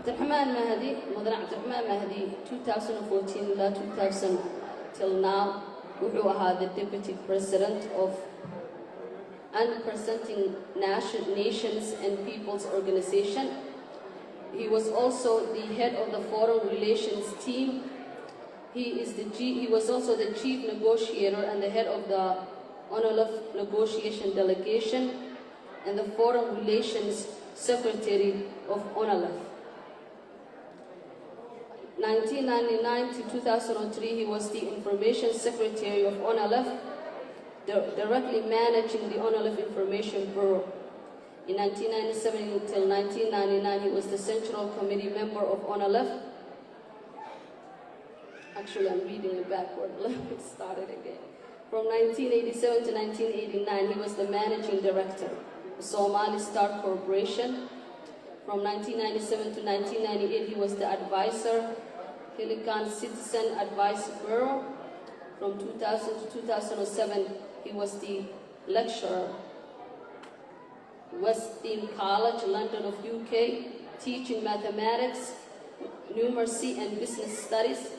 Abdurrahman Mahdi, 2014 to 2000 till now, wuxuu ahaa the Deputy President of Unrepresenting Nations and Peoples Organization. He was also the head of the Foreign Relations team. He was also the chief negotiator and the head of the ONULF negotiation delegation and the Foreign Relations Secretary of ONULF. 1999 to 2003, he was the Information Secretary of ONULF, directly managing the ONULF Information Bureau. In 1997 until 1999, he was the Central Committee member of ONULF. Actually, I'm reading it backward. Let me start it again. From 1987 to 1989, he was the Managing Director of Somali Star Corporation. From 1997 to 1998, he was the Advisor, Helican Citizen Advice Bureau. From 2000 to 2007, he was the Lecturer, Westdean College, London of UK, teaching mathematics, numeracy and business studies.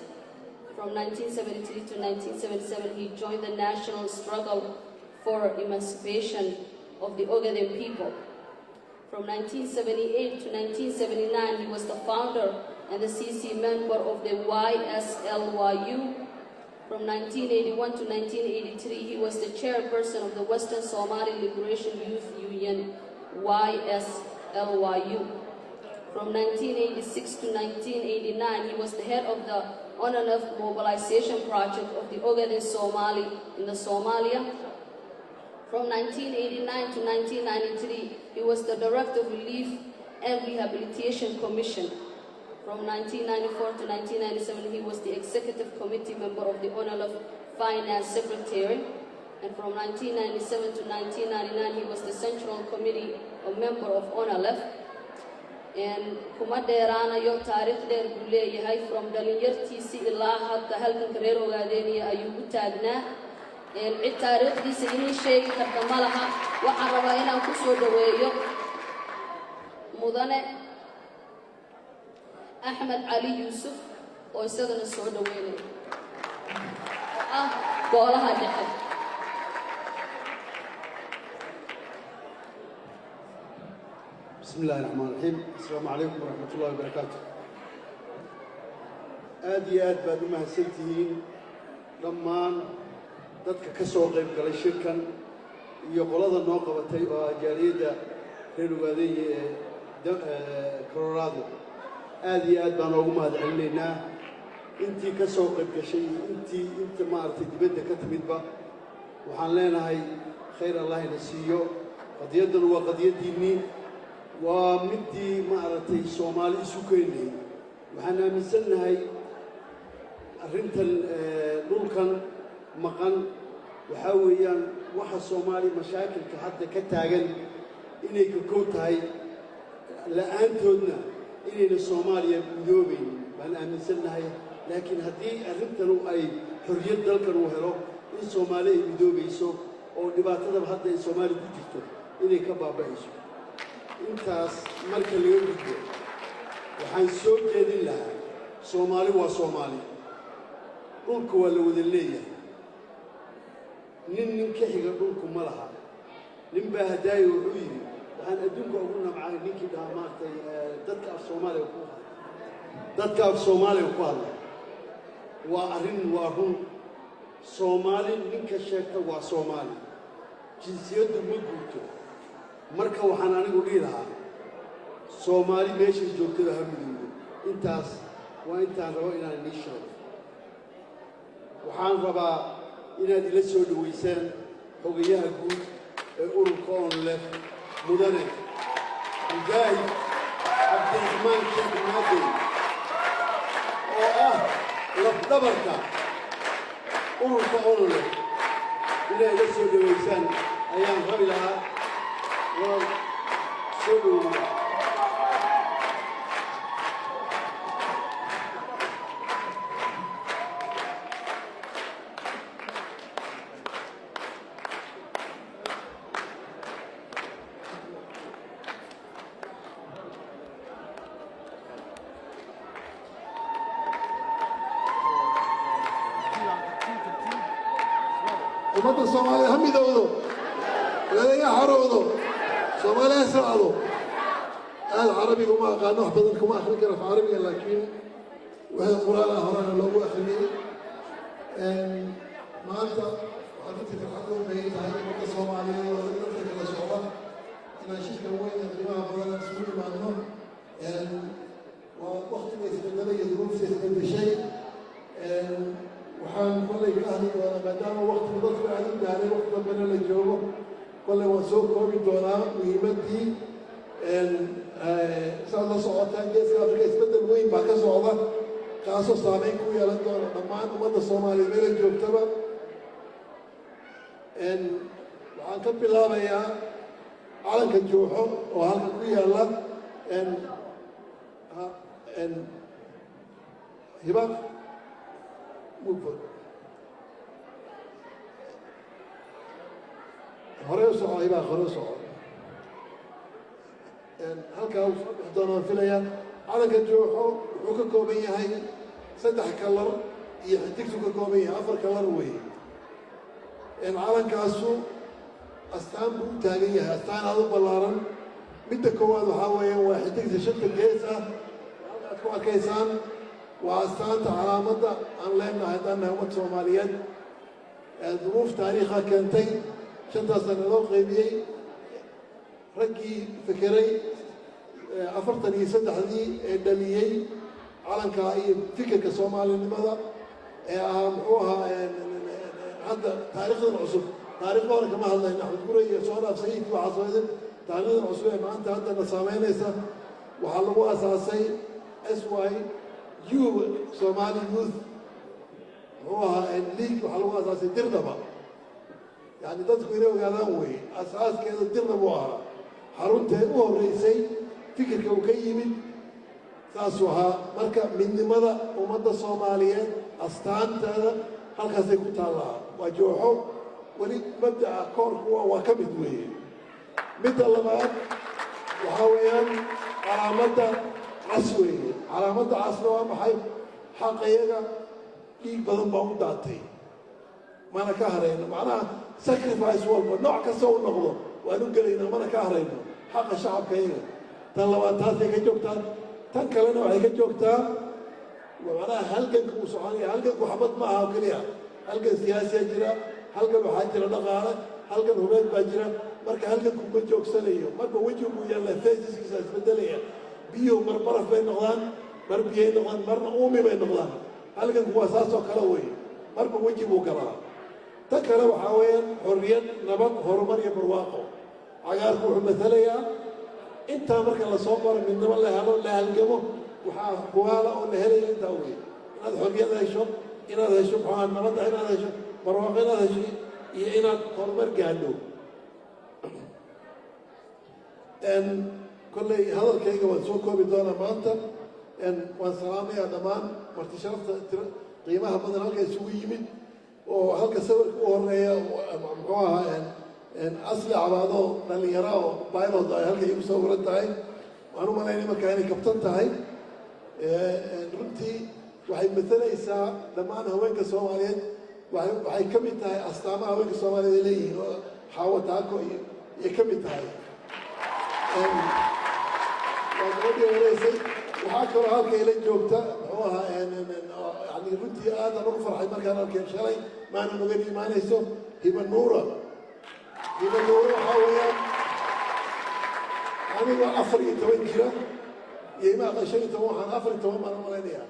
From 1973 to 1977, he joined the national struggle for emancipation of the Ogaden people. From 1978 to 1979, he was the founder and the CC member of the YSLYU. From 1981 to 1983, he was the chairperson of the Western Somali Liberation Youth Union, YSLYU. From 1986 to 1989, he was the head of the ONULF mobilization project of the Ogaden Somali in the Somalia. From 1989 to 1993, he was the Director of Relief and Rehabilitation Commission. From 1994 to 1997, he was the Executive Committee member of the ONULF Finance Secretary. And from 1997 to 1999, he was the Central Committee member of ONULF. And kuma dheeraanayo taariikh dheer buu leeyahay from dhalinyartiisii ilaa hadda halganka reer Ogaadeniya ayuu u taagnaa. Cid taariikhdiisa inay sheegi karta ma laha. Waxaan rabaa inaan ku soo dhaweeyo mudane Ahmed Ali Yusuf oo isagana soo dhaweynaya golaha dhexe. بسم الله الرحمن الرحيم. السلام عليكم ورحمة الله وبركاته. آد بعد ما هسنتين لما dadka ka soo qayb galay shirkan iyo qolada noo qabatay oo jaaliyada reer Ogaadeniya ee Colorado aad baan ugu mahadcelinaynaa intii ka soo qayb gashay inta maartay dibadda ka timidba waxaan leenahay khayr Allah ina siiyo qadiyadan waa qadiyadiinii waa midii maartay Soomaali isu keenay waxaan aaminsanahay arrintan dhulkan maqan waxa weeyaan waxa Soomaali mashaakilka hadda ka taagan inay ka koob tahay la'aantoodna inayna Soomaaliya midoobayn baan aaminsanahay laakiin haddii arrintan ay xorriyad dalkan u helo in Soomaali ay midoobayso oo dhibaatada hadda ay Soomaali ku jirto inay ka baaba'ayso intaas marka laga gudbo waxaan soo jeedin lahaa Soomaali waa Soomaali dhulku waa la wada leeyahay nin ka xiga dhulku ma laha nin baa hadaayo wuxuu yiri waxaan adduunka ugu nabcay ninkii dhamaatay dadka af Soomaaliya ku hadla waa arrin waa run Soomaali ninka sheegta waa Soomaali jinsiyadu ma guurto marka waxaan anigu dhihi lahaa Soomaali meesha joogtada ha midowdo intaas waa intaan rabo inaan idin sheego waxaan rabaa inaad ila soo dhaweysaan xogayaha guud ee ururka ONULF mudane Mujaahid Cabdiraxmaan Sheekh Maadey oo lafdabarka ururka ONULF inaad ila soo dhaweysaan ayaan rabi lahaa waa soo dhaweysaan ummadda Soomaaliya ha midowdo laga xaroodo Soomaaliya saacado aad carabiga uma aqaano wax badan kuma akhrin karo carabiga laakiin waxa quraana horena loogu akhriyay maanta waxaan ku farxad u leeyahay ummadda Soomaaliyeed oo dadka kala socda inaan shirka weyn ee qiimaha badan isugu imaano ووقت الإسبانية ظروف إسبانية وحان كل أهلي وأنا ما دام وقت مضطر علينا على وقت ربنا للجواب كل وسوق كوبي دولار ويمدي صار الله صعوتان جالس في الإسبانية وين بعد صعوبة كاسو صامين كوي على دولار لما أنا مضى الصومالي من الجواب تبع وعن كم بلابة يا على كجوحه وعلى كوي على هباق مقبل هريسو هباق هريسو halka uu doonaan filaya calanka jooxo wuxuu ka kooban yahay 3 kalar iyo xidigtu ka kooban yahay 4 kalar weey calankaasu astaan buu taagan yahay astaan aad u ballaaran midda koowaad waxaa weeyaan waa xidigta shanta gees ah halkaad ku arkaysaan waa astaanta calaamadda aan leenahay haddaan nahay ummad Soomaaliyeed duruuf taariikha keentay shantaas sanadoo qaybiyey raggii fikiray 43 ee dhaliyey calanka iyo fikirka Soomaalinimada ee muxuu ahaa hadda taariikhdan cusub taariikhda hore kama hadlayna Axmed Gurey iyo soo dhaaf sayidkii waxaa soo idin taariikhdan cusub ee maanta haddana saameynaysa waxaa lagu asaasay SYU Somali Youth muxuu ahaa league waxaa lagu asaasay Dirdaba يعني dadku inay ogaadaan wey asaaskeeda Dirdaba u ahaa xaruntii u horeysay fikirka uu ka yimid saasuu ahaa marka midnimada ummadda Soomaaliyeed astaanteeda halkaasay ku taallaa waa jooxo weli mabdaca koorku waa ka mid weeye midda labaad waxaa weeyaan calaamadda cas weeye calaamadda casna waa maxay xaqayaga dhiig badan baa u daatay mana ka harayno macnaha sacrifice walba nooc kasta u noqdo waanu gelaynaa mana ka harayno xaqa shacabkayaga tan labaad taasay ka joogtaa tan kalena waxay ka joogtaa macnaha halganka uu soconaya halganku xabad ma aha oo keliya halgan siyaasiya jira halgan waxaa jira dhaqaale halgan hubeed baa jira marka halganku ma joogsanayo marba wejigu yaalla faysiskiisa isbedelaya biyuhu mar baraf bay noqdaan mar biyay noqdaan marna uumi bay noqdaan halganku waa saasoo kale wey marba weji buu galaa tan kale waxaa weeyaan xorriyad nabad horumar iyo barwaaqo cagaarku wuxuu matalayaa intaa marka lasoo qoro midnimo la helo la halgamo waxaa huwaala oo la helaya intaa wey inaad xorriyad hesho inaad hesho maxaa nabadda inaad hesho barwaaqo inaad hesho iyo inaad horumar gaadho kolley hadalkayga waan soo koobi doonaa maanta waan salaamayaa dhammaan marti sharafta qiimaha badan halka isugu yimid oo halka sawirka u horeeya muxuu ahaa asli cabaado dhalinyaro oo pilot ay halka igu sawiran tahay waan u malaynay markaa inay kabtan tahay runtii waxay matalaysaa dhammaan haweenka Soomaaliyeed waxay ka mid tahay astaamaha haweenka Soomaaliyeed ay leeyihiin oo xaawo taako iyo ka mid tahay waa gabadhii horeysay waxaa kaloo halka ila joogta muxuu ahaa يعني runtii aad aan ugu farxay markaan arkay shalay maana nogan imaanayso hiba nuura waxaa weeyaan aniga 14 jira iyo imaa 15 waxaan 14 baan u malaynayaa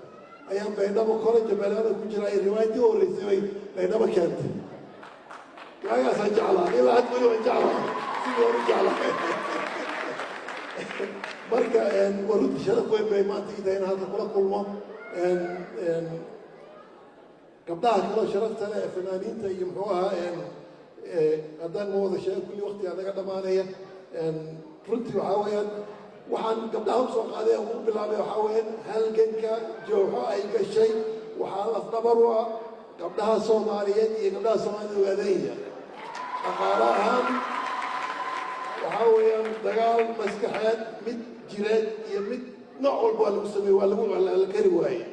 ayaan baydhabo college beelaada ku jira ay riwaayadii horeysay bay baydhabo keentay waagaasaan jeclaa ilaa had weli waan jeclaa sidii hore jeclaa marka runtii sharaf weyn bay maanta ii tahay in halka kula kulmo gabdhaha kaloo sharafta leh fanaaniinta iyo muxuu ahaa haddaan ma wada sheego kulli waqtigaa naga dhammaanaya runtii waxaa weeyaan waxaan gabdhaha usoo qaaday aan ugu bilaabay waxaa weeyaan halganka jooxo ay gashay waxaa lafdhabar u ah gabdhaha Soomaaliyeed iyo gabdhaha Soomaalida ogaadaya dhaqaale ahaan waxaa weeyaan dagaal maskaxeed mid jireed iyo mid nooc walba waa lagu sameeyey waa lagu kari waayey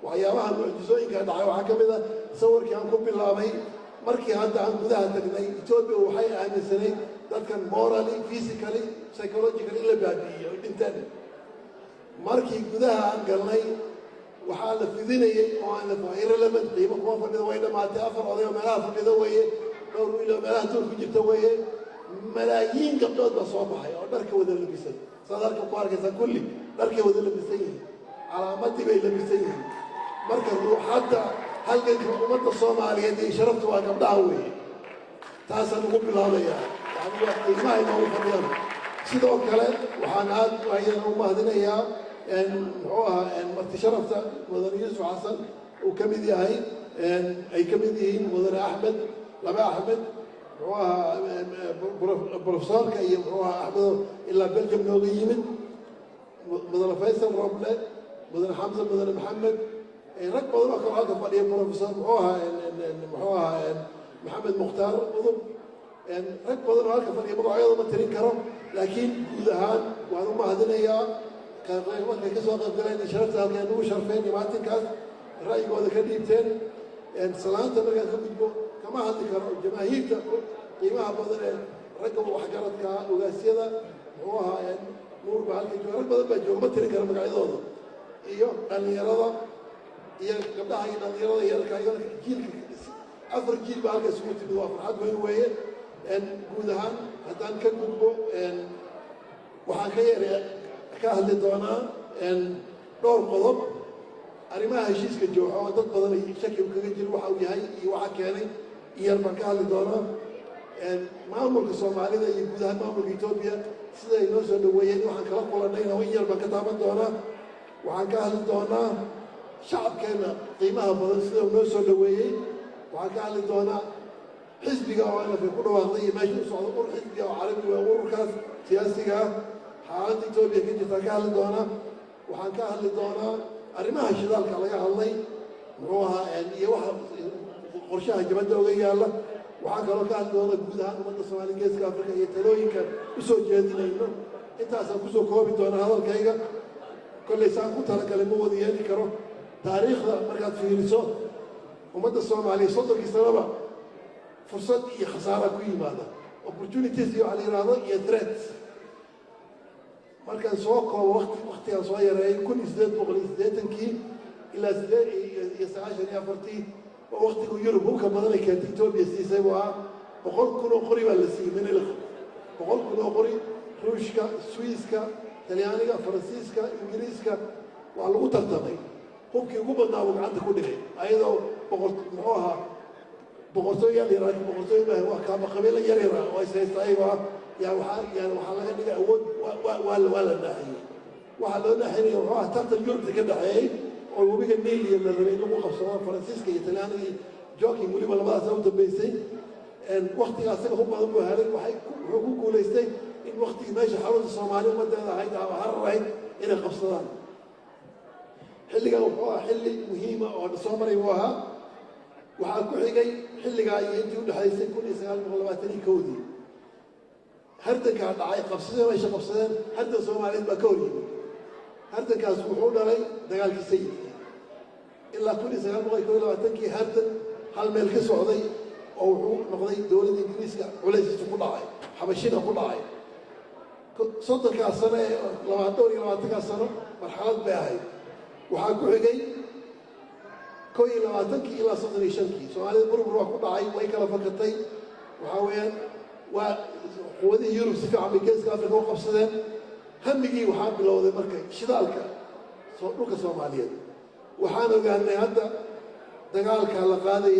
waxyaabaha mucjisooyinka dhacay waxaa ka mid ah sawirkii aan ku bilaabay markii hadda aan gudaha tagnay Ethiopia waxay aaminsanay dadkan morally physically psychologically la baabi'iyo dhintaan markii gudaha aan galnay waxaa la fidinayay oo aan la irrelevant qiimo kuma fadhido way dhamaatay afar oday oo meelaha fadhido weeye dhowr wiil oo meelaha duur ku jirta weeye malaayiin gabdhood baa soo baxay oo dharka wada labisan sadarka ku arkaysa kulli dharka wada labisan yihiin calaamadii bay labisan yihiin marka ruuxadda halganka ummadda Soomaaliyeed iyo sharaftu waa gabdhaha weeye taasaan ugu bilaabayaa yani waa qiimaha inoogu fadhiyaan sidoo kale waxaan aad ayaan u mahadinayaa muxuu ahaa marti sharafta mudane Yuusuf Xasan uu ka mid yahay ay ka mid yihiin mudane Axmed laba Axmed muxuu ahaa professorka iyo muxuu ahaa Axmed ilaa Belgium nooga yimid mudane Faysal Roble mudane Xamza mudane Maxamed rag badan oo kale halka fadhiya professor muxuu ahaa Maxamed Mukhtaar udub rag badan oo halka fadhiya magacyadooda ma tirin karo laakiin guud ahaan waan u mahadinayaa markay ka soo qaybgaleen sharafta halkay nagu sharfeen dhibaatinkaas ra'yigooda ka dhiibteen salaanta markaan ka gudbo kama hadli karo jamaahiirta qiimaha badan ee ragga waxgaradka ogaasyada muxuu ahaa nuur baa halka jooga rag badan baa jooga ma tirin karo magacyadooda iyo dhallinyarada iyo gabdhaha iyo dhallinyarada yarka iyo jiilka afar jiil baa halka isugu timid waa farxad weyn weeye guud ahaan haddaan ka gudbo waxaan ka hadli doonaa dhowr qodob arrimaha heshiiska jooxa oo dad badan ay shaki kaga jiro waxa uu yahay iyo waxa keenay iyar baan ka hadli doonaa maamulka Soomaalida iyo guud ahaan maamulka Ethiopia sida ay noo soo dhaweeyeen waxaan kala kulanayna oo iyar baan ka taaban doonaa waxaan ka hadli doonaa shacabkeena qiimaha badan sida uu noo soo dhaweeyey waxaan ka hadli doonaa xisbiga oo aan ku dhawaaqday iyo meesha u socdo xisbiga oo carabi waa ururkaas siyaasiga ah xaaladda Ethiopia ka jirta ka hadli doonaa waxaan ka hadli doonaa arrimaha shidaalka laga hadlay muxuu ahaa iyo waxa qorshaha jabadda uga yaala waxaan kaloo ka hadli doonaa guud ahaan ummadda Soomaaliyeed geeska Afrika iyo talooyinka u soo jeedinayno intaasaan kusoo koobi doonaa hadalkayga kolley saan ku talagalay ma wada yeeli karo taariikhda markaad fiiriso ummadda Soomaaliyeed soddonkii sanaba fursad iyo khasaara ku yimaada opportunities iyo waxa la yidhaahdo iyo threats markaan soo koobo waqtigaan soo yareeyay 1880kii ilaa 1994 oo waqtigu Yurub hubka badan ay keentay Ethiopia siisay waa 100,000 oo qori baa la siiyey Menelik 100,000 oo qori Ruushka Swiiska Talyaaniga Faransiiska Ingiriiska waa lagu tartamay hubkii ugu badnaa uu gacanta ku dhigay ayadoo muxuu ahaa boqortooyada Iran boqortooyada waa ka qabiilo yar yar oo ay saystay waa waxaa laga dhigay awood waa la naaxiyey waxaa loo naaxiyey waxaa tartan Yurubta ka dhaxeeyay oo webiga Niil iyo la rabay lagu qabsado Faransiiska iyo Talyaaniga jooging weliba labadaas u dambeysay waqtigaas asaga hub badan buu helay wuxuu ku guulaystay in waqtigii meesha xarunta Soomaaliya umadeeda ahayd hararayd inay qabsadaan xilligan wuxuu ahaa xilli muhiima oo soo maray buu ahaa waxaa ku xigay xilligaa iyo intii u dhexaysay 1921 hardankaa dhacay qabsadeen meesha qabsadeen hardan Soomaaliyeed baa ka hor yimid hardankaas wuxuu dhalay dagaalkii sayidka ilaa 1921kii hardan hal meel ka socday oo wuxuu noqday dowladda Ingiriiska culayskiisa ku dhacay xabashida ku dhacay soddonkaa sano ee 22 sano marxalad bay ahayd waxaa ku xigay 21kii ilaa 35kii Soomaalida burbur waa ku dhacay way kala fakatay waxaa weeyaan waa quwadihii Yurub si fiican bay geeska Afrika u qabsadeen hamigii waxaa bilowday marka shidaalka dhulka Soomaaliyeed waxaan ogaanay hadda dagaalka la qaaday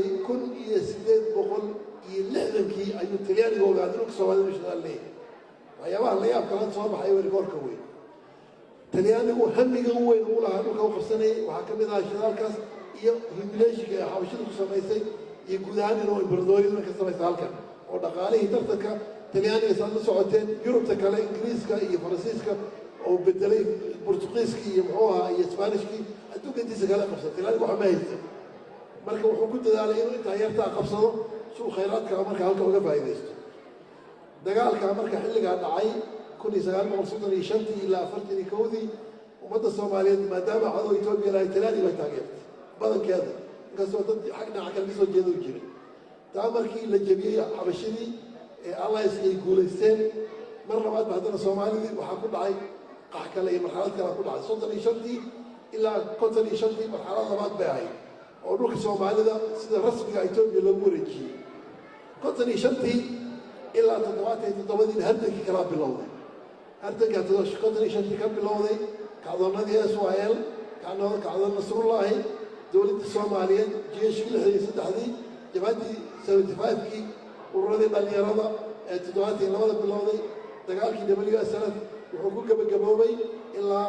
1860kii ayuu Talyaaniga ogaaday dhulka Soomaaliyeed shidaal leeyahay waxyaabaha la yaab kala soo baxay warkoorka weyn Talyaanigu hamiga weyn uu lahaa dhulka u qabsanayay waxaa ka mid ah shidaalkaas iyo humiliation ee xabashida ku samaysay iyo guud ahaan inuu imbaradoriyada ka samaysay halkan oo dhaqaalihii tartanka Talyaaniga saad la socoteen Yurubta kale Ingiriiska iyo Faransiiska oo bedelay Portugiiska iyo muxuu ahaa iyo Isbaanishkii adduunka intiisa kale qabsatay Talyaanigu waxa ma haysan marka wuxuu ku dadaalay inuu inta yartaa qabsado suu khayraadka marka halka uga faa'iideysto dagaalka marka xilligaa dhacay 1935 ilaa 41 ummadda Soomaaliyeed maadaama cadow Ethiopia ay Talyaaniga taageertay badankeeda inkastoo dad xagna kale soo jeedo jiray تامركي لجبيه حبشدي الله يسقي جولستين مرة بعد بعدنا صومالي وحكون عاي قحكة لي مرحلة كلا كل عاي صوت يشنتي إلا كنت يشنتي مرحلة بعد بعاي أروح صومالي ده سيد رسمي عيتون يلوريجي كنت يشنتي إلا تضواتي الهردك كلام بالله هردك هتدوش كنت يشنتي كلام بالله كعضلنا دي إسرائيل كعضلنا نصر الله دولة الصوماليين جيش في الحديث التحدي جماعتي 75 كي ورادي باليرادة تدواتي لماذا بالله دقال كي دبليو السنة وحقوق بجبوبي إلا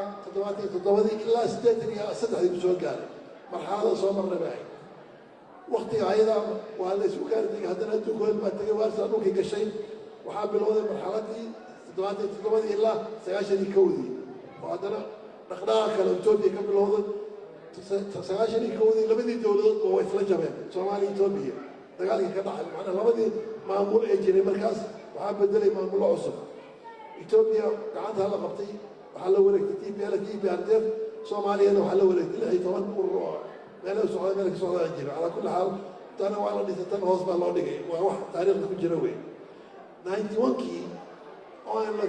تدواتي إلا ستة هذه بسؤال قال مرحلة صوم الرباعي وقتي عيدا وهذا سوق كان هذا نتو كل ما تجي وارث أبوك كشيء وحاب الوضع مرحلتي تدواتي إلا سياشني كودي وهذا نقدر كلام توبي قبل الوضع سياشني كودي لبدي دولة وهو يفلجبه سومالي توبي دقال كي كذا معنا لبدي معمول إجري مركز وحاب بدلي معمول عصب إثيوبيا قعدها لقبتي وحلو ولك تيبي على تيبي عندك صوماليا وحلو ولك تلاقي طبعا قرع ما له سؤال مالك سؤال أجري على كل حال أنا وعلى اللي تتنهض مع الله دقيق وواحد تاريخ كجروي 91 كي أنا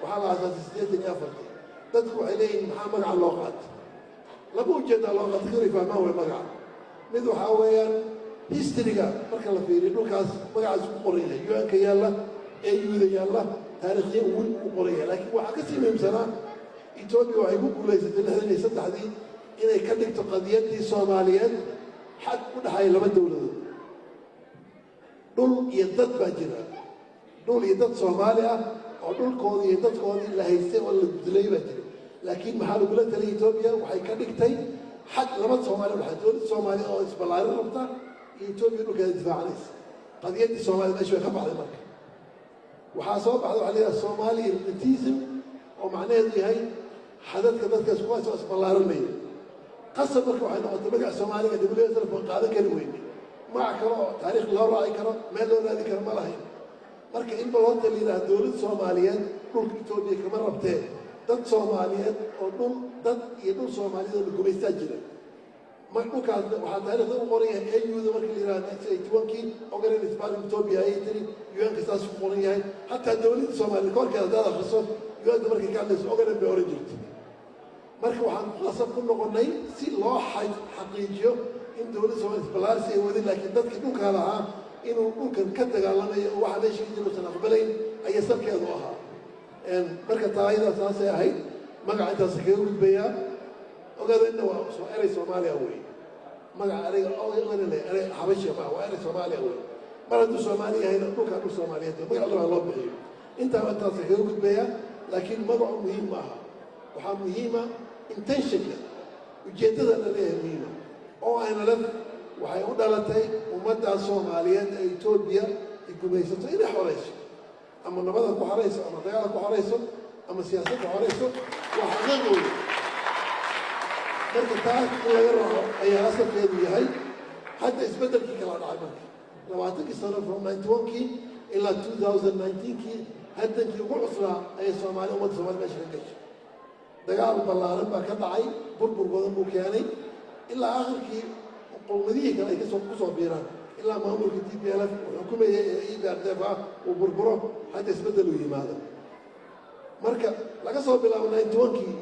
وحال على أساس سيدي أفريقيا تدخل عليه محمد على اللغات لا بوجد اللغات غير فما هو مقع مذو حويا هيستريكا مركز الله فيري نوكاس مقع سقورية يوان كيالا أيوة يالا تاريخيا وقورية لكن وعكسي من سنة إثيوبيا وعيبوك وليس تنهدني سدح دي إنه يكلك تقضيات دي صوماليات حد كل حي لما الدولة دول يدد باجرة دول يدد صوماليا أو دول كودي يدد كودي لا هيسي ولا دلي باجرة لكن محل بلاد إثيوبيا وحيكلك تي حد لما صوماليا ولا حد دول صوماليا أو إسبالله الربطة إثيوبيا دول كانت دفاع عليه قضية دي صوماليا ما شوي خف على المركز وحاسب عليها الصومالي النتيزم ومعناه دي هي حدث كذا كسواس اسم الله رمي قصة مركو حين قلت بقى الصومالي قد يقول لي تلفون قاعدة كلوين مع كرا تاريخ الله رأي كرا ما لون هذه كرا ما لهين مركا إن بلوت اللي له دولة صوماليين كل إثيوبيا كمان ربطين ضد صوماليين أو ضد يدول صوماليين اللي يستأجروا مركو كان وحتى هذا هو قرية أيوة ذا مركا اللي راه توانكي أو قرية إثيوبيا إثيوبيا هي تري يوان كساس قرية حتى دولة الصومالي كل كذا هذا خصوص يوان ذا مركا كان ناس أو قرية بأوريجيت مركب waxaan qasab ku noqonay si loo xaqiijiyo in dawladda Soomaaliya balaaris ay wadin laakiin dadka dhulka lahaa inuu dhulkan ka dagaalamayo oo waxa meesha jiro san aqbalayn ay sabkeedu ahaa marka taayada saas ay ahayd magaca intaas kaga gudbaya ogaadayna waa soo eray Soomaaliya way magaca ariga oo eray Xabashi ma waa eray Soomaaliya way maradu Soomaaliya hayna dhulka dhul Soomaaliyeed magaca loo bixiyo inta intaas kaga gudbaya laakiin magacu muhiim ma aha waxa muhiima intentionka ujeedada la leeyahay muhiima oo ayna la waxay u dhalatay ummadda Soomaaliyeed ee Itoobiya ay gumaysato inay xoreyso ama nabada ku xoreyso ama dagaal ku xoreyso ama siyaasad ku xoreyso waxa la gooyo marka taas laga raaco ayaa asalkeedu yahay hadda isbedelkii kala dhacay marka 20 sano from 91 ilaa 2019 haddankii ugu cusraa ay Soomaaliya ummadda Soomaaliya meesha ka gashay dagaal ballaaran baa ka dhacay burbur badan buu keenay ilaa aakhirkii qowmiyadihii kale ay ku soo biiraan ilaa maamulka TPLF xukuumadda IPRDF uu burburo hadda isbedel u yimaado marka laga soo bilaabo 91kii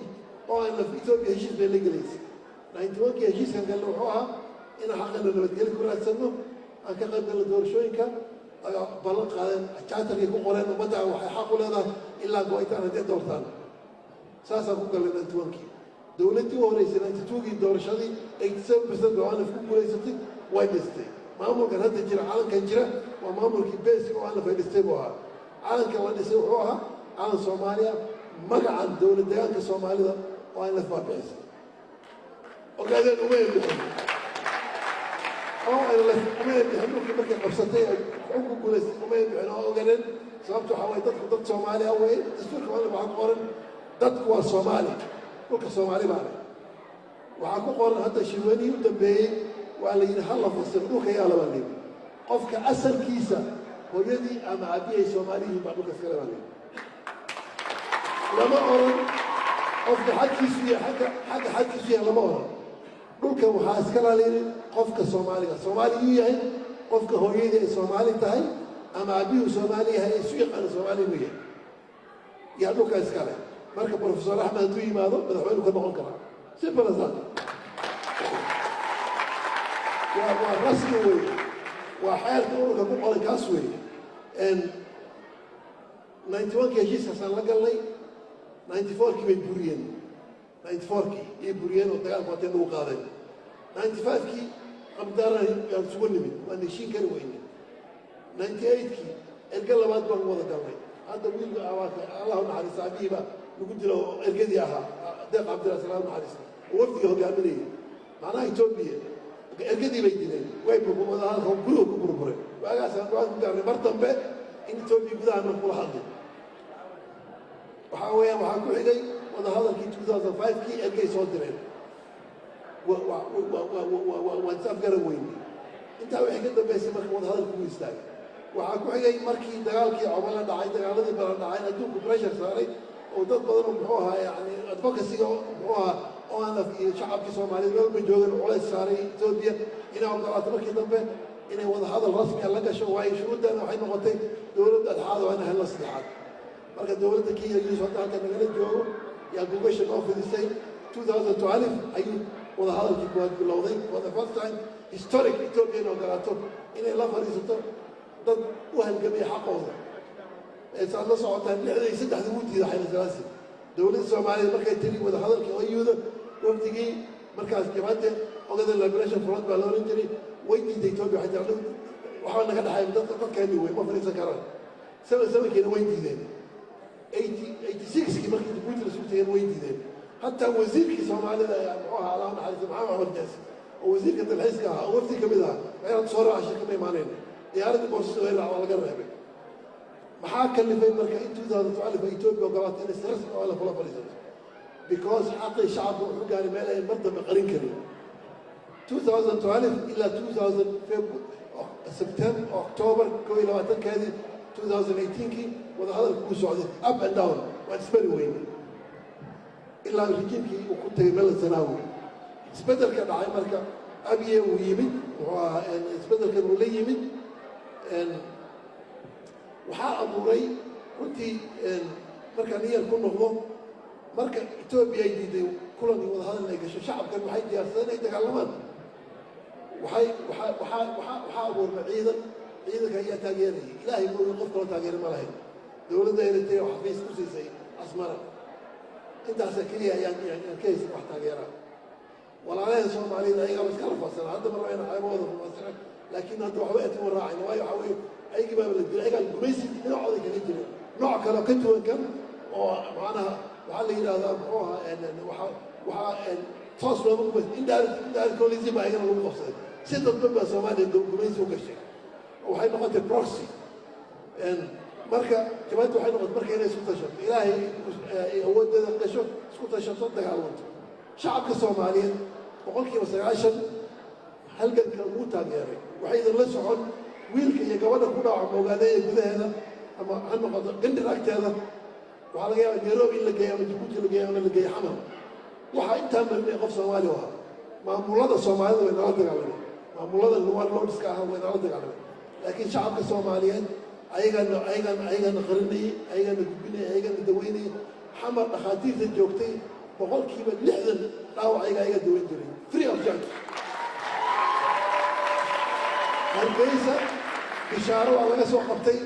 oo aan Ethiopia heshiis bay la gelaysay 91kii heshiiskan gal wuxuu ahaa in xaqna nabadgelyo ku raadsano aan ka qayb galno doorashooyinka ballan qaadeen charterkii ku qoreen ummadda waxay xaq u leedahay ilaa go'aytaan haddii doortaan ساسا كوكا لنا توانكي دولتي ورئيس أنت توجي دور شادي 87% وأنا في كل رئيستي وايدستي ما أمر كان هذا جرا عالم كان جرا وما أمر كبيس وأنا في الاستبوها عالم كان وانا يسووها عالم صوماليا مقع عن دولة ديان كصوماليا وأنا في بيس وقاعدين أمين بهم أو أنا لا أمين بهم كي مركب قبضتي حكم كل أمين بهم أو قاعدين سببتوا حوالي ضد صوماليا أو إيه تسوق وأنا بعد قارن dadku waa Soomaali dhulka Soomaali baa waxa ku qoran hadda shirwani u dambeeyay waa la yiri hal fasir dhulka yaa laba nin qofka asalkiisa hooyadii ama aabiyay Soomaaliyiin baa dhulka iska leeyahay lama oran qofka xadkiisu yahay xadkiisu yahay lama oran dhulka waxa iska leeyahay qofka Soomaaliga Soomaaliyu yahay qofka hooyada ay Soomaali tahay ama abiyu Soomaali yahay isu yaqaan Soomaali weeye yaa dhulka iskale marka professor Ahmed hadduu yimaado madaxweynuhu ka noqon karaa simple as that waa rasmi weeye waa xeerka ururka ku qoran kaas weeye 91 heshiiskaasaan la galnay 94kii bay buriyeen 94kii iyo buriyeen oo dagaalku wateen lagu qaadeen 95kii qabdaara yaan sugu nimid waan heshiin kari weyne 98kii erga labaad baan wada galnay hadda wiilka allahu naxariista abiiba lagu dilo ergadii ahaa deeq cabdirasalaan naxariista oo wafdiga hogaaminayay macnaha Ethiopia ergadii bay dileen way wada halka guriga ku burburay waagaasaan waan ku gaarnay mar dambe in Ethiopia gudaha ma kula hadlay waxaa weeyaan waxaa ku xigay wada hadalkii 2005kii ergay soo direen waan safgaran weyne intaa wixii ka dambeysay marka wada hadalku u istaagay waxaa ku xigay markii dagaalkii Cumar la dhacay dagaaladii badan dhacay adduunku pressure saaray oo dad badan oo muxuu ahaa yani advocacy muxuu ahaa oo aan afkiyo shacabkii Soomaaliyeed meel ba joogan culays saaray Ethiopia inay ogolaato markii dambe inay wada hadal rasmi ah la gasho waayo shuruudana waxay noqotay dowladda dhexaad oo aan la saddexaad marka dowladda Kenya iyo Soomaaliya nagala joogo yaa gubasho oo fidisay 2012 ayuu wada hadalkii kuwaad bilowday for the first time historic Ethiopia ogolaato inay la fariisato dad u halgamay xaqooda saad la socotaan lixday saddexdii wadiida xayla salaasi dowladda Soomaaliya markay tiri wada hadalkii oo yuuda wafdigii markaas jabaate ogada liberation front baa loo jiray way diiday Ethiopia xataa waxa naga dhaxay dadkeeni way ma fariisan karaan sababkeena way diideen 86kii markii Djibouti la sugtay way diideen hatta wasiirkii Soomaalida oo ahaa Allah naxariisto Maxamed Ahmed Jaasi oo wasiirka dalxiiska ahaa oo wafdi kamid ah ayaan soo raacay ka imaaneen diyaaradda boorso ee laga reebay maxaa kalifay marka in 2012 Ethiopia ogolaatay in stress oo la kula fariisato because xaqi shacabku wuxuu gaaray meel ay martaba qarin karin 2012 ila 2000 September October 2020 2018kii wada hadalku ku socday up and down waa isbari weyn ilaa rejiimkii uu ku tagay meel sanaawi isbedelka dhacay marka abiye uu yimid waa isbedelkan uu la yimid waxaa abuuray runtii markaan iyar ku noqdo marka Ethiopia ay diiday kulan wada hadal ay gasho shacabkan waxay diyaarsadeen inay dagaalamaan waxaa abuurmay ciidanka ayaa taageerayay ilaahay mooyo qof kaloo taageera ma lahayn dowladda Eritrea oo xafiis ku siisay Asmara intaas kaliya ayaan ka haysan wax taageera walaalaheen Soomaalida ayaga iska rafasana hadda mar ayna caybooda rafasana laakiin hadda waxba ay u raacin waayo waxa weeye aygi baa la diray ayaga gumaysi dhinacooda kala jira nooc kale ka duwan kan oo macnaha waxa la yiraahdaa muxuu ahaa waxa toos loogu gumaysi indirect colonialism ayagana lagu qabsaday si dadba baa Soomaaliya gumaysi u gashay waxay noqotay proxy marka jawaabtu waxay noqotay marka inay isku tashato ilaahay awoodeeda gasho isku tashato dagaalanto shacabka Soomaaliyeed boqolkiiba 90 halganka uu taageeray waxay idin la socon wiilka iyo gabadha ku dhaca moogaadaya gudaheeda ama aan noqdo gandiragteeda waxa laga yaabaa Nairobi in la geeyo ama Djibouti la geeyo ama la geeyo Xamar waxa inta marnay qof Soomaali ah maamulada Soomaalida way nala dagaalameen maamulada loo dhiska ah way nala dagaalameen laakiin shacabka Soomaaliyeed ayagana qarinay ayagana gudbinay ayagana daweynay Xamar dhaqaatiirta joogtay boqolkiiba 60 dhaawac ayaga daweyn jiray free of charge hargeysa bishaaro waa laga soo qabtay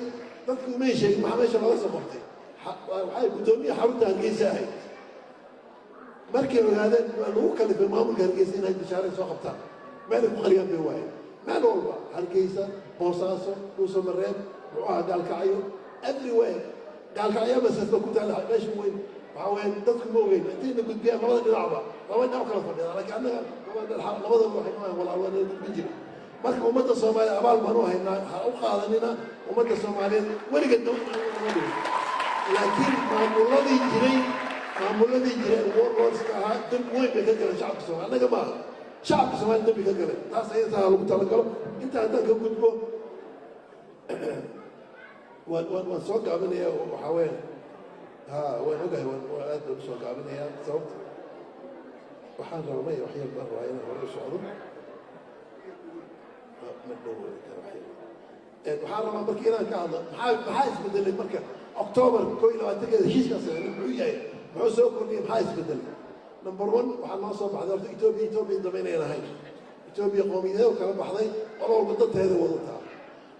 dadku ma sheegin maxaa meesha laga soo qabtay waxay gudoomiye xarunta hargeysa ahayd markii ogaadeen lagu kalifay maamulka hargeysa inay bishaaro soo qabtaan meel ku qariyaan bay waayeen meel walba hargeysa boosaaso dhuuso mareeb ruuxa gaalkacyo everywhere gaalkacyo masafo ku taala meesha weyn waxa weyn dadku ma ogeyn intii gudbiyaan labada dhinacba laba dhinac kala fadhiya laakiin annaga labada waxay ma walaalwana gudbin jiray marka ummadda Soomaaliya abaal baan u haynaa waxa u qaadanina ummadda Soomaaliyeed weligeed laakiin maamuladii jiray warlordska ahaa dad weyn bay ka galeen shacabka Soomaaliya annaga ma shacabka Soomaaliya dambi ka galeen taas ayaa lagu talagalo inta haddaan ka gudbo waan soo gaabinaya waxa weyn waan ogahay waan aad u soo gaabinaya sababta waxaan rabay wax yar baan rabaa inaan hore u socdo waxaan rabaa marka inaan ka hadlo maxaa isbedelay marka October 22 heshiiskaas muxuu yahay muxuu soo kordhiyay maxaa isbedelay number 1 waxaa noo soo baxday horta Ethiopia dameynay lahayd Ethiopia qowmiyadda kala baxday walba dadteeda wadataa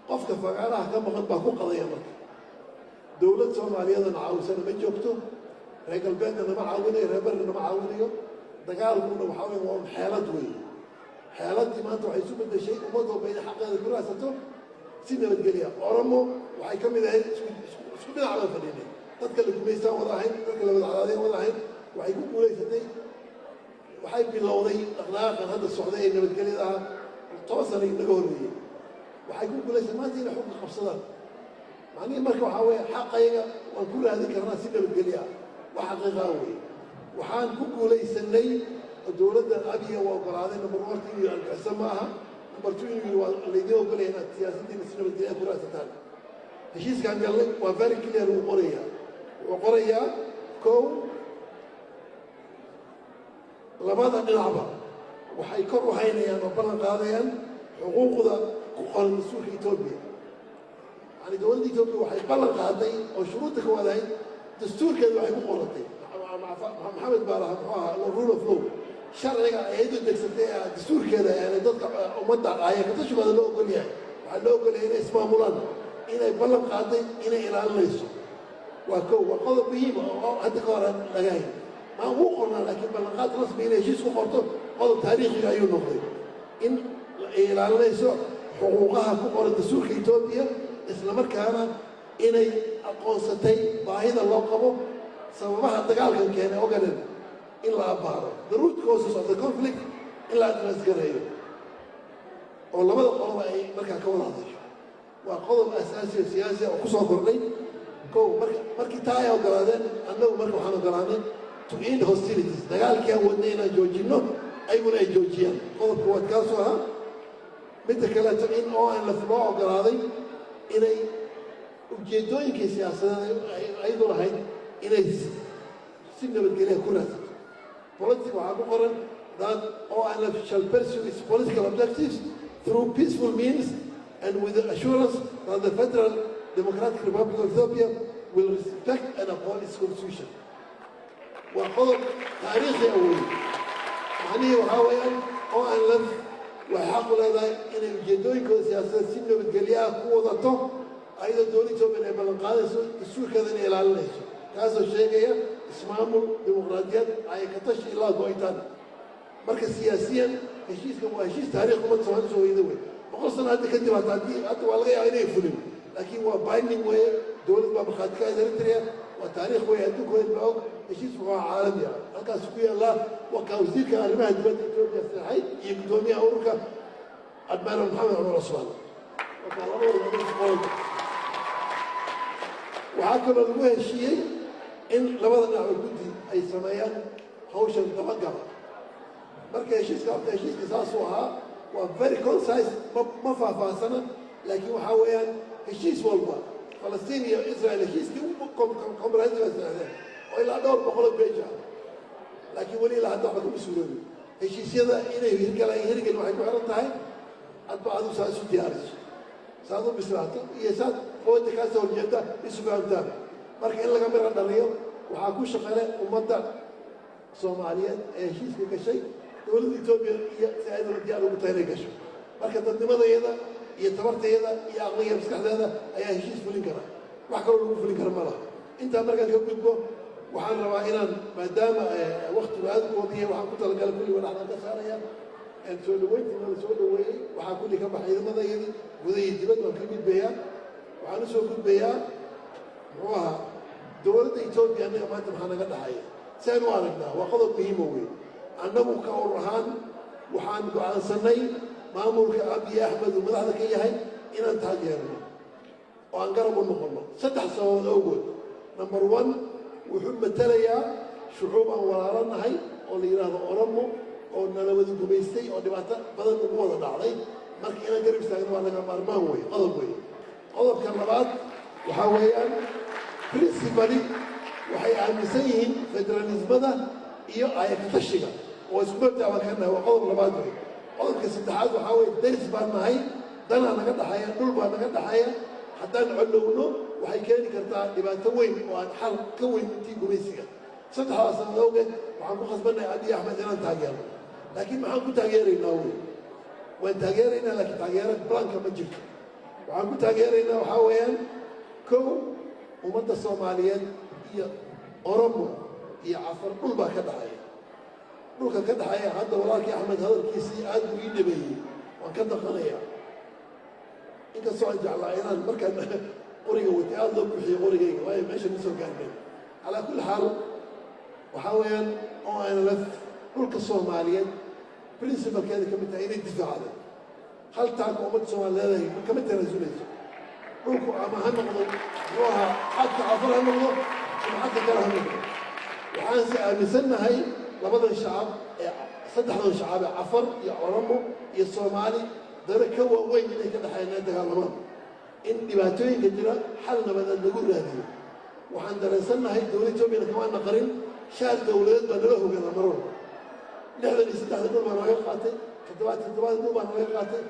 qofka fagaaraha ka maqan baa ku qadaya marka dawlad Soomaaliyeed caawisana ma joogto reer galbeedna ma caawinayo reer barina ma caawinayo dagaalkuna waxa weeye waa xeelad weyn xeeladii maanta waxay isu bedeshay ummad walba inay xaqeeda ku raadsato si nabadgelya Oromo waxay ka mid ahayd isku dhinac la fadhiinay dadka la gumaystaan wada ahayn dadka la wada cadaadeen wada ahayn waxay ku guulaysatay waxay bilowday dhaqdhaqaaqan hadda socday ee nabadgelyada ah 10 sano inaga horreeyay waxay ku guulaysatay maanta inay xukun qabsadaan macnihi marka waxaa weeye xaqayga waan ku raadin karnaa si nabadgelya wax xaqiiqa weeye waxaan ku guulaysanay dowladda abiya waa ogolaaday number 1 inuu argixisa ma aha number 2 inuu waa leeyahay ogolay inaad siyaasaddiina si nabadgelya ku raadsataan heshiiskan galnay waa very clear uu qorayaa kow labada dhinacba waxay kor u haynayaan oo ballan qaadayaan xuquuqda ku qoran dastuurka Ethiopia yani dowladda Ethiopia waxay ballan qaaday oo shuruudda ka wadahay dastuurkeeda waxay ku qorantay maxamed baaraha muxuu ahaa rule of law sharciga ayadu degsatay dastuurkeeda yani dadka ummadda ay ka tashubada loo ogol yahay waxaa loo ogol yahay inay ismaamulaan inay ballan qaaday inay ilaalinayso waa kow waa qodob muhiim oo hadda ka hor laga hayo ما هو قلنا لكن بلغات رسمي إلى شيء سقطه قضى تاريخي أيون نقطة إن إلى ليس حقوقها كقول الدستور كإثيوبيا إسلام كان إن القنصتي بعيد الله قبض سببها التقال كان أوجد إلا أبارة the root causes of the conflict إلا أدرس جريه والله ما القضاء أي مركز كون هذا وقضاء أساسي سياسي وقصة قرني كو مركز تايا وقرادين أنه مركز حنا قرادين to end hostilities dagaalkii aan wadnay inaan joojinno ayaguna ay joojiyaan qodobka waad kaasoo ahaa midda kaleeto in oo aan loo ogolaaday inay ujeedooyinkii siyaasadeed ayadu lahayd inay si nabadgelya ku raadsato politic waxaa ku qoran that ONF shall pursue its political objectives through peaceful means and with the assurance that the Federal Democratic Republic of Ethiopia will respect and uphold its constitution وقضب تاريخي أول معنيه وحاويا أو أن لم وحق لذا إن يجدون كل سياسة سنة بتقليها قوضته أيضا دولته من إبن القادس السور كذا إلى الله هذا الشيء هي اسمه ديمقراطيات أي كتش إلى قويتان مركز سياسيا هشيس كم هشيس تاريخ وما تسوون سوى يدوي وخاصة هذا كده تعدي حتى والله عينه يفلم لكن هو بايننج وهي دولة ما بخاتكها إريتريا وتاريخ وهي عندك وين بعوق هشيس هو عالمي هكذا سبحان الله وكوزير كأربعة دول إثيوبيا الساحل يقدمي أوروكا أدمار محمد عمر عثمان وكان الله وعاكم المهم الشيء إن لماذا نعمل بدي أي سمايان هوشا تبقى مركز هشيس كابتا هشيس كساسوها وفيري كونسايز ما فاسنا لكن وحاويان هشيس والله فلسطيني إسرائيل هشيس كومبرهنسيف إسرائيل وإلا دور بقول بيجا لكن ولي لا عندهم حكم سوري هشيس هذا إنه يهرجل واحد معرض أتبع هذا ساسو ديارش ساسو بسرعته يسات هو تكاسو الجدة يسمع الدم مركز إلا كاميرا دليل وحاكوش شغالة ومدة Soomaaliyeed ee heshiiska gashay dowladda Itoobiya iyo saayidada diyaar ugu tahay gasho marka dadnimadeeda iyo tabarteeda iyo aqliga maskaxdeeda ayaa heshiis fulin kara wax kale lagu fulin kara malaha inta markaan ka gudbo waxaan rabaa inaan maadaama waqtigu aad u wadiyo waxaan ku talagalay kulli walaal ka saaraya in soo dhaweyntii la soo dhaweeyay waxaa kulli ka baxay ciidamadeedii gudaha dibadda waan ka gudbayaa waxaan u soo gudbayaa muxuu ahaa dowladda Itoobiya anaga maanta maxaa naga dhaxaya سألوا عننا وقضوا بهم وين أنه كأورهان وحان قعان سني مامور كأبي أحمد ومن هذا كي هاي إن أنت هاجرنا وأن قربوا المقلة ستح سوا الأول نمبر 1 وحب تليا شعوبا ورارنا هاي أو اللي يراه أورمو أو نلوذ كوبيستي أو دبعته بدل مقوضة عليه مرك أنا قريب استغنوا على جمار ما هو قضب كربات وحاويان برينسيبالي waxay aaminsan yihiin federalismada iyo ayaktashiga oo isku dacwa kana waa qodob labaad weey qodobka saddexaad waxa weey daris baan nahay danaa naga dhaxaya dhul baa naga dhaxaya haddaan codhowno waxay keeni kartaa dhibaato weyn oo aan xal ka weyn intii gumaysiga saddexdaas sanad awgeed waxaan ku khasbannahay abiy axmed inaan taageerno laakiin maxaan ku taageeraynaa wey waan taageeraynaa laakiin taageera blanka ma jirto waxaan ku taageeraynaa waxaa weeyaan kow ummadda soomaaliyeed iyo oromo iyo cafar dhul baa ka dhaxaya dhulka ka dhaxaya hadda walaalkii axmed hadalkiisii aad buu ii dhabeeyey waan ka daqanayaa inkastoo aan jeclaa inaan markaan qoriga watay aada loo buuxiyey qorigayga waayo meesha ma soo gaarnay calaa kulli xaal waxaa weeyaan oo aanala dhulka soomaaliyeed principalkeeda ka mid tahay inay difaacda hal taanka ummadda soomaaliya leedahay kama tanaasuleyso dhulku ama ha noqdo muxuu ahaa xadka cafar ha noqdo ama xadka kale ha noqdo waxaanse aaminsannahay labadan shacab ee saddexdan shacab ee cafar iyo oromo iyo soomaali dana ka waaweyn inay ka dhexeynaa dagaalamaan in dhibaatooyinka jira xal nabadeed lagu raadiyo waxaan dareensannahay dowladda etoobiyana kamaana qarin shaar dowladeed baa nala hogana mar walba 63 dhul baa naga qaatay 77 dhul baa naga qaatay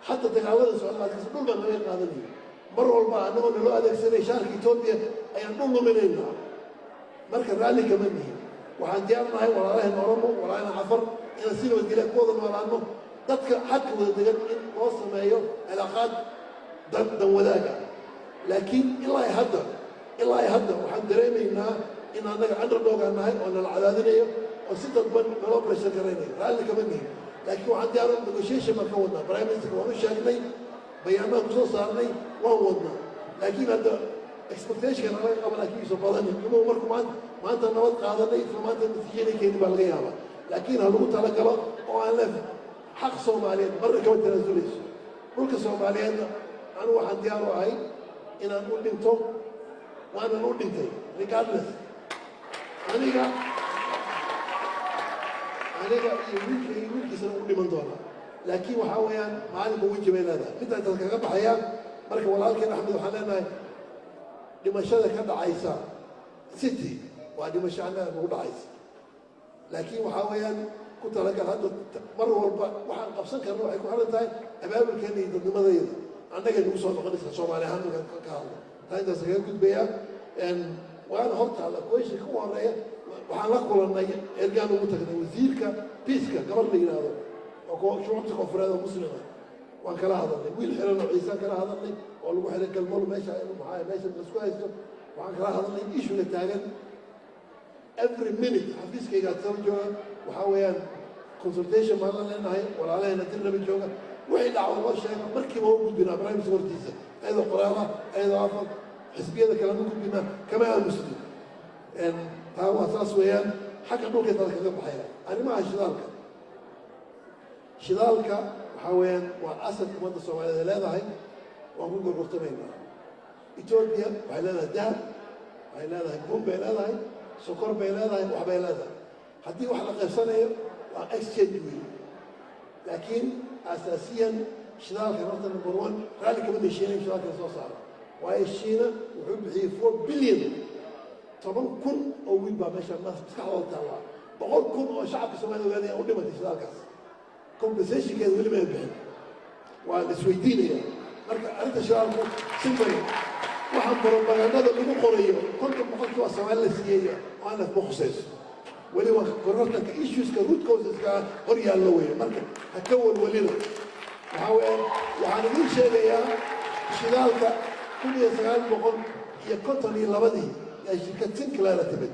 حتى تجاوز السؤال بعد كده دول ما نغير قادني مرة والله أنه لو هذا السنة شارك إثيوبيا أي نقول من هنا مركز رالي كمان هي وعندي أنا هاي ولا راهن أورمو ولا أنا عفر إلى سنة وديلك كوضن ولا عنه ضدك حتى وديلك إن وصل ما يو علاقات ضد ولاجة لكن الله يهدر وحمد ريمي إنها إن أنا عند الدوق أنا هاي وأنا العدادية وستة بن ملوك للشجرين رالي كمان هي لكن وعندي أنا نيغوشيشن ما كونا برايم مينستر وأنا شاغلني بيانات كل صارني وهودنا لكن هذا اكسبكتيشن كان علي قبل أكيد سبحانه كم عمركم ما أنت نواد قاعدني فما أنت نتيجة كيني بالغيابة لكن هلوت على كلا وأنا حق صوماليين مرة كمان تنازليش ملك صوماليين أنا واحد ديارو هاي إن أنا نقول لهم وأنا نقول لهم تي regardless أنا يمكن يسنقول لي من دونه لكن وحاويا معلم وجه بين هذا متى تذكر حياة مركب والله أحمد وحنانا لما شاء كذا عيسى ستي وهذه ما شاءنا بقول عيسى لكن وحاويا كنت لك هذا مرة وحن قبسن كان روح يكون هذا تاي أباب كان يضد ماذا يضد عندك الوصول مقدس الصوم على هم كان تاي ده سجل كنت بيا إن وأنا هرت على كويس يكون على وحنقول أن إرجعنا متقدم وزيرك بيسكا قبل لي هذا وكو شو عم تكون فرادة مسلمة وأن كلا هذا اللي ويل حلو عيسى كلا هذا اللي والله واحد كلمه ماشي معايا ماشي بس كويس وأن كلا هذا اللي إيش اللي تعلن every minute حفيز كي قاعد تسوي جوا وحاول consultation ما لنا هاي ولا علينا نترنا بالجوا وحيد على الله شيء مركب موجود بنا إبراهيم سورتيزا هذا قرارة هذا عفوا حسبي هذا كلام موجود بنا كما المسلم إن هو أساس ويان حكى نوك يترك ذا بحياة أنا ما شذالك حوين وأسد كمان الصومالية لا هاي وأقول لك مرتبين إثيوبيا وعلى الذهب وعلى البوم بين هاي سكر بين هاي وحبين هذا حدي واحد قيسانة وإكسشينج ويل لكن أساسيا شذالك نقطة نمبر 1 رالي كمان الشينا شذالك صار وهي الشينا وحب هي 4 بليون طبعا كن أو يبقى ماشي الناس تكحول تعالى بقول كن أو شعب الصومالي وهذا أو لما تشذالك كومبنسيشن كان ولا ما يبين والسويدين يعني مركا أنت شاركوا سيمبري واحد بروباغندا اللي مقريه كنت بقول له الصومال السياسية وأنا في مخصص ولي قررت لك إيشوز كروت كوزز كقرية اللوية مركا هكون ولينا وحاول يعني من شيء يا شذالك كل يسأل بقول هي كتني لبدي يا شركة سنكلا لا تبد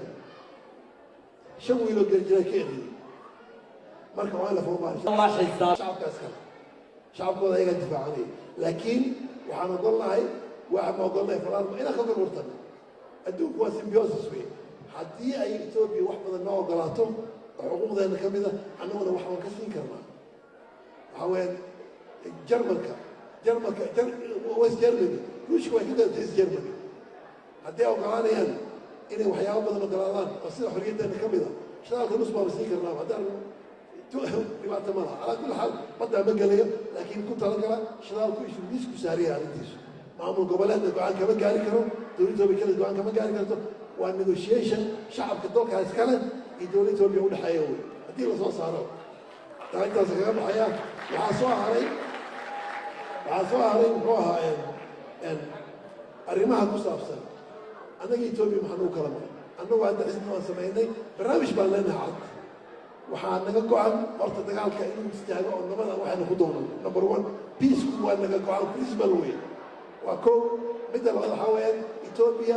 شوي له جرجرة كذي مركب وانا فوق الله حساب شعب كاسكر شعب كذا يقدر يدفع عليه لكن وحنا نقول هاي واحد ما قلنا فلان إلى خبر مرتب أدوك هو سيمبيوسس فيه حدي أي إثيوبي واحد من النوع قلاتهم حقوق ذا كذا أنا ولا واحد من كسين كرنا حوين جرمك ويست جرمني روش كوي كده تيس جرمني حدي أو قلاني يعني إني وحياة بدل ما قلانان أصير حرية ذا كذا شغال كل أسبوع بسين كرنا هذا بما تمرها على كل حال بدأ مقالية لكن كنت أقول شغال كل شيء ديسكو سارية على ديس معهم القبلات الدعاء كمان قال كرو دولته بكل الدعاء كمان قال كرو والنيغوشيشن شعب كدوك هاسكالا يدولته بيقول حيوي هدي له صار تعال تزغام حياة وحصوا علي waxaa soo haray muxuu ahaa arrimaha ku saabsan annaga etoobiya maxaan ugu kala maray annagu hadda xisbi waan samaynay barnaamij baan leenahay cad waxaa naga go-an horta dagaalka inuu istaago oo nabada waxaynu ku doonano number one peaceku waa naga go-an principal way waa kow midda labaad waxaa weeyaan etoobiya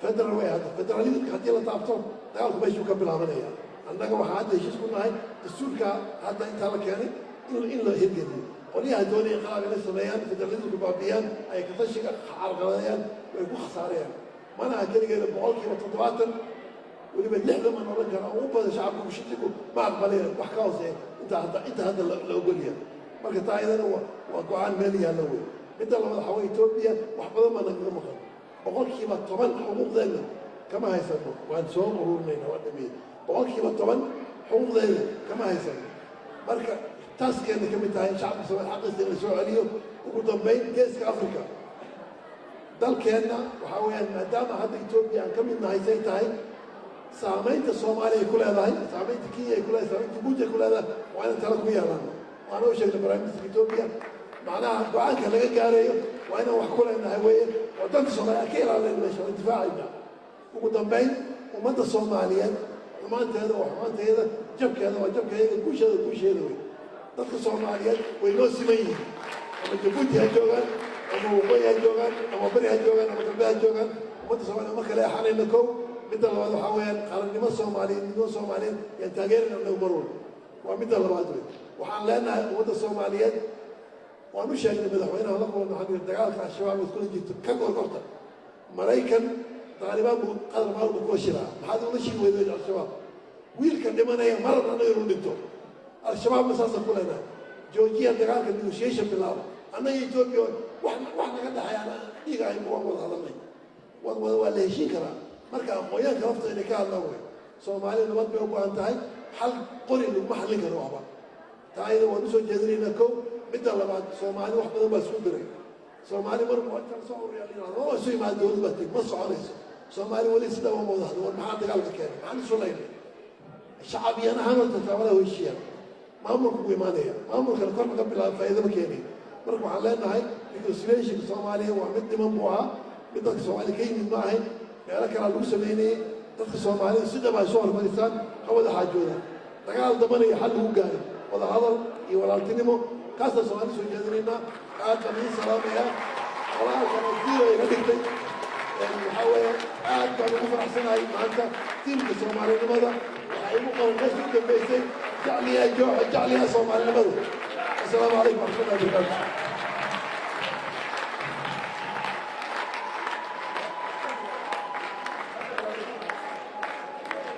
federal way hadda federalismka haddii la taabto dagaalku meeshuu ka bilaabanaya annaga waxaa hadda heshiis ku nahay dastuurka hadda intaa la keenay in la hirgeliyo qolyaha doonaya qalaab inay sameeyaan federalismka baabiyaan ay katashiga carqaladeeyaan way ku khasaarayaan mana aha keligeeda 70% weliba 60 man oran kara ugu badan shacabku mushriku ma aqbaleen wax ka hooseeya inta hadda la ogolyahay marka taa iyadana waa go-aan meel yaalla wey midda labaad waxaa weeye etoobiya wax badan baa nagaga maqan 10% xuquuqdeena kama haysano waan soo ururinayna waa dhameeyey 10% xuquuqdeena kama haysano marka taas keena ka mid tahay shacabka Soomaaliya xaqiisa in la soo celiyo ugu dambeyn geeska Afrika dalkeenna waxaa weeyaan maadaama hadda etoobiya aan ka mid nahay say tahay saamaynta Soomaaliya ay ku leedahay saamaynta Kenya ay ku leedahay saamaynta Djibouti ay ku leedahay waa inaan tala ku yeelan waana u sheegnay barnaamijka etoobiya macnaha go-aanka laga gaarayo waa inaan wax ku leenahay weeye oo dalka Soomaaliya ka ilaalin meesha oo difaacayna ugu dambeyn ummadda Soomaaliyeed xumaanteeda waa xumaanteeda jabkeeda waa jabkeeda guusheeda wey dadka Soomaaliyeed way noo siman yihiin ama Djibouti ha joogaan ama waqooyi ha joogaan ama bari ha joogaan ama galbeed ha joogaan ummadda Soomaaliyeed marka la yaxanayna kow midda labaad waxaa weeyaan qarannimo Soomaaliyeed yaan taageerina nagu mar walba waa midda labaad wey waxaan leenahay ummadda Soomaaliyeed waan u sheegnay madaxweynaha la kulana waxaan yidhi dagaalka al-shabaab iskula jirto ka gorgorta maraykan taalibaan buu qadar maal buu kula shiraa maxaad ula shiri weyday al-shabaab wiilka dhimanaya marna anaga inuu dhinto al-shabaabna saasa ku leenahay joojiya dagaalka negotiation bilaaba annaga etoobiya wax naga dhaxayaan dhiiga aynu waan wada hadalnay waa la heshiin karaa marka aqoonyaanka lafta inay ka hadlaan wey Soomaaliya nabad bay u baahan tahay xal qori laguma xallin karo waxba taa iyada waan usoo jeedinaynaa kow midda labaad Soomaali wax badan baa isku diray Soomaali mar waa soo uriyaan oo isu yimaado dowlad baa tig ma soconayso Soomaali wali sida waa wada hadlo maxaa dagaalka keenay maxaan isu leeyahay shacabiyana ahaan oo taawada heshiiyaan maamulku ku imaanaya maamulka kor ka bilaab faa'iido ma keenay marka waxaan leenahay reconciliation Soomaaliya waa mid dhiman buu ahaa mid dadka Soomaali ka yimid ma ahayn meelo kale lagu sameeyay dadka Soomaaliyeed sida ay soo hormarisaan hawada xaajooda dagaal dabanaya xal lagu gaaray wada hadal iyo walaaltinimo kaasa Soomaali soo jeedinayna aad baan salaamaya walaalka wasiir ay dhigtay waxa weeye aad baan ugu faraxsanahay maanta tiimka Soomaalinimada waxay ugu qabanaysaa ka dambeysay jacliya Soomaalinimada assalaamu calaykum wa rahmatullahi wa barakatuh